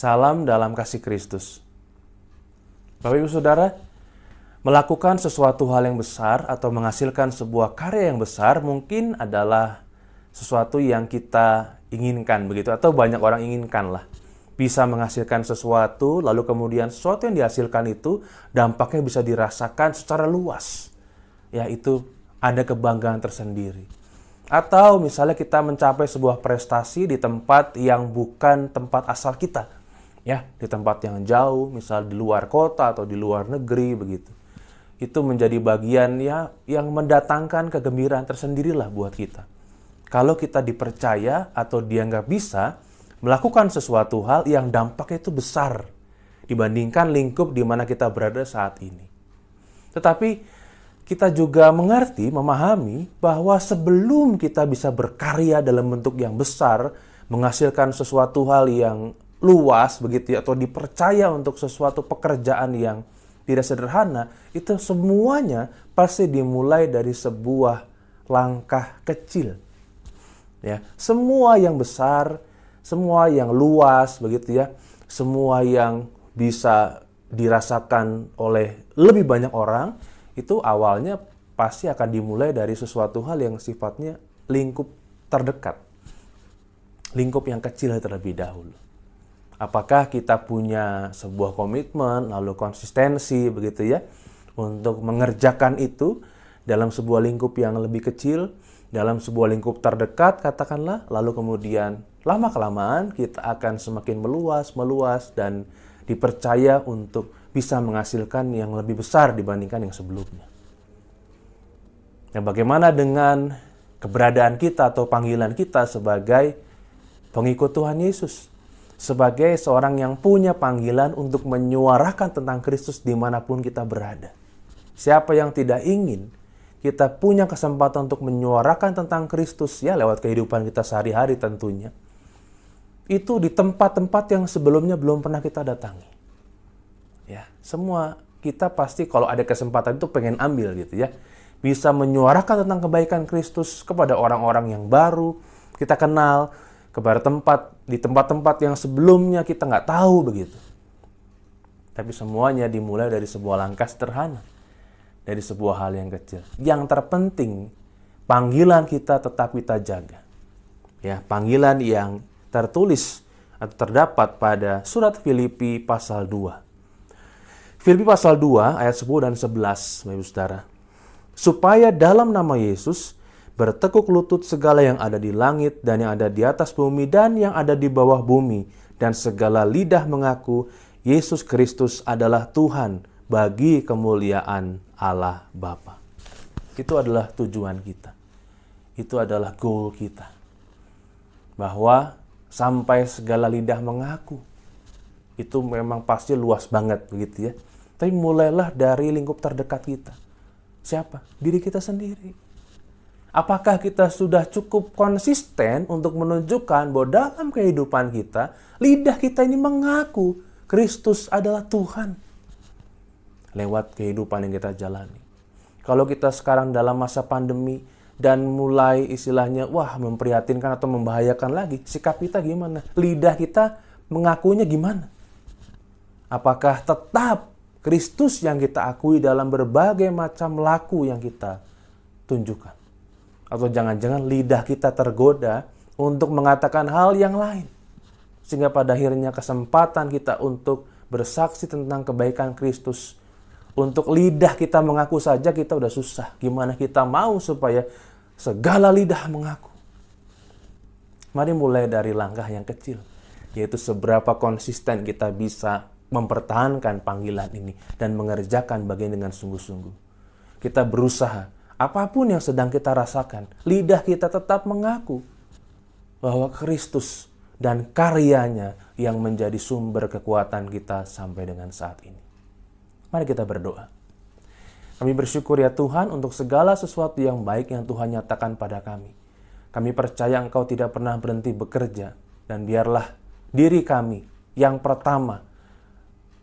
Salam dalam kasih Kristus. Bapak Ibu Saudara, melakukan sesuatu hal yang besar atau menghasilkan sebuah karya yang besar mungkin adalah sesuatu yang kita inginkan begitu, atau banyak orang inginkan lah. Bisa menghasilkan sesuatu, lalu kemudian sesuatu yang dihasilkan itu dampaknya bisa dirasakan secara luas. Yaitu ada kebanggaan tersendiri. Atau misalnya kita mencapai sebuah prestasi di tempat yang bukan tempat asal kita. Ya, di tempat yang jauh, misal di luar kota atau di luar negeri begitu. Itu menjadi bagian ya yang mendatangkan kegembiraan tersendirilah buat kita. Kalau kita dipercaya atau dianggap bisa melakukan sesuatu hal yang dampaknya itu besar dibandingkan lingkup di mana kita berada saat ini. Tetapi kita juga mengerti, memahami bahwa sebelum kita bisa berkarya dalam bentuk yang besar, menghasilkan sesuatu hal yang luas begitu atau dipercaya untuk sesuatu pekerjaan yang tidak sederhana, itu semuanya pasti dimulai dari sebuah langkah kecil. Ya, semua yang besar, semua yang luas begitu ya, semua yang bisa dirasakan oleh lebih banyak orang, itu awalnya pasti akan dimulai dari sesuatu hal yang sifatnya lingkup terdekat. Lingkup yang kecil terlebih dahulu. Apakah kita punya sebuah komitmen, lalu konsistensi begitu ya, untuk mengerjakan itu dalam sebuah lingkup yang lebih kecil, dalam sebuah lingkup terdekat katakanlah, lalu kemudian lama-kelamaan kita akan semakin meluas dan dipercaya untuk bisa menghasilkan yang lebih besar dibandingkan yang sebelumnya. Nah, bagaimana dengan keberadaan kita atau panggilan kita sebagai pengikut Tuhan Yesus? Sebagai seorang yang punya panggilan untuk menyuarakan tentang Kristus dimanapun kita berada. Siapa yang tidak ingin kita punya kesempatan untuk menyuarakan tentang Kristus ya lewat kehidupan kita sehari-hari tentunya. Itu di tempat-tempat yang sebelumnya belum pernah kita datangi. Ya, semua kita pasti kalau ada kesempatan itu pengen ambil gitu ya. Bisa menyuarakan tentang kebaikan Kristus kepada orang-orang yang baru kita kenal, kepada di tempat-tempat yang sebelumnya kita nggak tahu begitu. Tapi semuanya dimulai dari sebuah langkah sederhana, dari sebuah hal yang kecil. Yang terpenting, panggilan kita tetap kita jaga. Ya, panggilan yang tertulis atau terdapat pada surat Filipi pasal 2. Filipi pasal 2 ayat 10 dan 11, Bapak Ibu Saudara. Supaya dalam nama Yesus bertekuk lutut segala yang ada di langit dan yang ada di atas bumi dan yang ada di bawah bumi, dan segala lidah mengaku Yesus Kristus adalah Tuhan bagi kemuliaan Allah Bapa. Itu adalah tujuan kita. Itu adalah goal kita. Bahwa sampai segala lidah mengaku. Itu memang pasti luas banget begitu ya. Tapi mulailah dari lingkup terdekat kita. Siapa? Diri kita sendiri. Apakah kita sudah cukup konsisten untuk menunjukkan bahwa dalam kehidupan kita, lidah kita ini mengaku Kristus adalah Tuhan lewat kehidupan yang kita jalani. Kalau kita sekarang dalam masa pandemi dan mulai istilahnya memprihatinkan atau membahayakan lagi, sikap kita gimana? Lidah kita mengakunya gimana? Apakah tetap Kristus yang kita akui dalam berbagai macam laku yang kita tunjukkan? Atau jangan-jangan lidah kita tergoda untuk mengatakan hal yang lain. Sehingga pada akhirnya kesempatan kita untuk bersaksi tentang kebaikan Kristus, untuk lidah kita mengaku saja kita udah susah. Gimana kita mau supaya segala lidah mengaku? Mari mulai dari langkah yang kecil, yaitu seberapa konsisten kita bisa mempertahankan panggilan ini dan mengerjakan bagian dengan sungguh-sungguh. Kita berusaha. Apapun yang sedang kita rasakan, lidah kita tetap mengaku bahwa Kristus dan karyanya yang menjadi sumber kekuatan kita sampai dengan saat ini. Mari kita berdoa. Kami bersyukur ya Tuhan untuk segala sesuatu yang baik yang Tuhan nyatakan pada kami. Kami percaya Engkau tidak pernah berhenti bekerja, dan biarlah diri kami yang pertama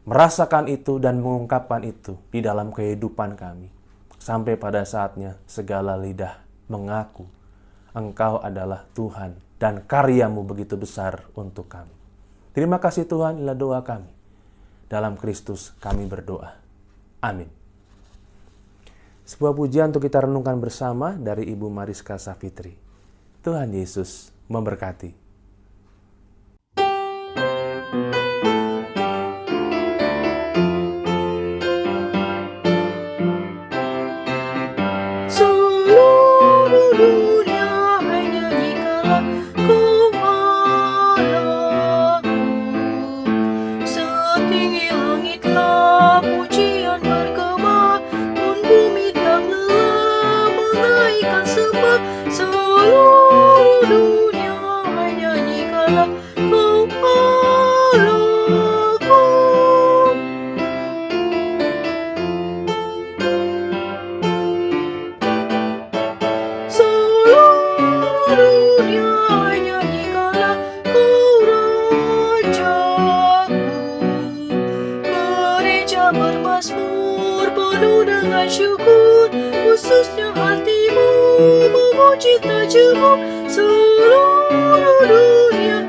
merasakan itu dan mengungkapkan itu di dalam kehidupan kami. Sampai pada saatnya segala lidah mengaku Engkau adalah Tuhan dan karya-Mu begitu besar untuk kami. Terima kasih Tuhan, inilah doa kami. Dalam Kristus kami berdoa. Amin. Sebuah pujian untuk kita renungkan bersama dari Ibu Mariska Savitri. Tuhan Yesus memberkati. Seluruh dunia hai nyanyikanlah Kau Allahku. Setinggi langitlah pujian bergema, pun bumi tak lelah menaikkan sembah. Seluruh dunia hai nyanyikanlah Kau Allahku. Seluruh dunia hai nyanyikanlah Kau Rajaku. Gereja bermazmur penuh dengan syukur, khususnya hatimu memuji tak jemu. Seluruh dunia